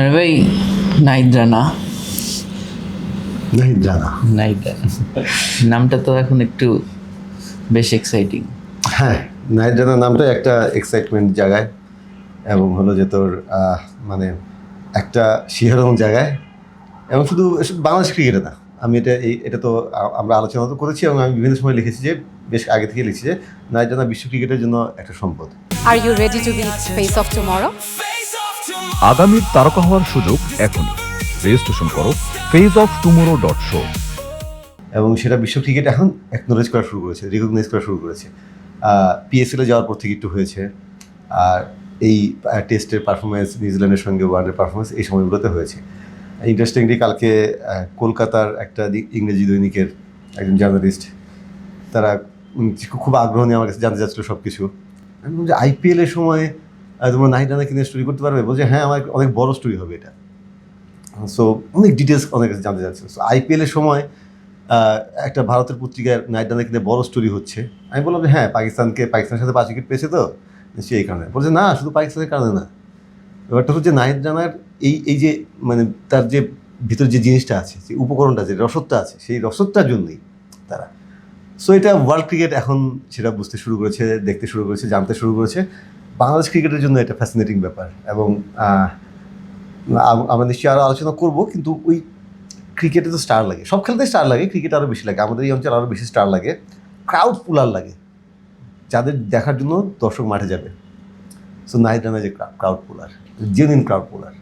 আরে ভাই, নাহিদ রানা। নাহিদ রানা, নাহিদ রানা নামটা তো এখন একটু বেশ এক্সাইটিং। হ্যাঁ নাহিদ রানা নামটা একটা এক্সাইটমেন্ট জায়গায় এবং হলো যে তোর মানে একটা শিহরণ জায়গায় এবং শুধু বাংলাদেশ ক্রিকেটে না, আমি এটা তো আমরা আলোচনা তো করেছি এবং আমি বিভিন্ন সময় লিখেছি যে বেশ আগে থেকে লিখছি যে নাহিদ রানা বিশ্ব ক্রিকেটের জন্য একটা সম্পদ। Are you ready to be face of tomorrow? আগামীর তারকা হওয়ার সুযোগ এখনই। রেজিস্ট্রেশন করো faceoftomorrow.show। এবং সেটা বিশ্ব ক্রিকেট এখন অ্যাকনোলেজ করা শুরু করেছে, রিকগনাইজ করা শুরু করেছে। পিএসএলে যাওয়ার পর থেকে একটু হয়েছে, আর এই টেস্টের পারফরমেন্স, নিউজিল্যান্ডের সঙ্গে ওয়ানডে পারফরমেন্স এই সময়গুলোতে হয়েছে। ইন্টারেস্টিংলি কালকে কলকাতার একটা ইংরেজি দৈনিকের একজন জার্নালিস্ট, তারা খুব আগ্রহ নিয়ে আমার কাছে জানতে চাচ্ছিল সব কিছু। আমি বলছি আইপিএলের সময় তোমরা নাহিদ রানাকে নিয়ে স্টোরি করতে পারবে? বলছে হ্যাঁ, আমার অনেক বড় স্টোরি হবে এটা। সো অনেক ডিটেলস অনেক কাছে জানতে চাচ্ছিল। সো আইপিএলের সময় একটা ভারতের পত্রিকায় নাহিদ রানাকে নিয়ে বড় স্টোরি হচ্ছে। আমি বললাম যে হ্যাঁ, পাকিস্তানের সাথে 5 উইকেট পেয়েছে তো সেই কারণে। বলছে না, শুধু পাকিস্তানের কারণে না, ব্যাপারটা হচ্ছে নাহিদ রানার এই যে মানে তার যে ভিতর যে জিনিসটা আছে, যে উপকরণটা, যে রসদটা আছে, সেই রসদটার জন্যই তারা। সো এটা ওয়ার্ল্ড ক্রিকেট এখন সেটা বুঝতে শুরু করেছে, দেখতে শুরু করেছে, জানতে শুরু করেছে। বাংলাদেশ ক্রিকেটের জন্য এটা ফ্যাসিনেটিং ব্যাপার এবং আমরা নিশ্চয়ই আরও আলোচনা করবো। কিন্তু ওই ক্রিকেটে তো স্টার লাগে, সব খেলতেই স্টার লাগে, ক্রিকেট আরও বেশি লাগে, আমাদের এই অঞ্চলে আরও বেশি স্টার লাগে, ক্রাউড পুলার লাগে, যাদের দেখার জন্য দর্শক মাঠে যাবে। সো নাহিদ রানা যে ক্রাউড পুলার, জেনুইন ক্রাউড পুলার।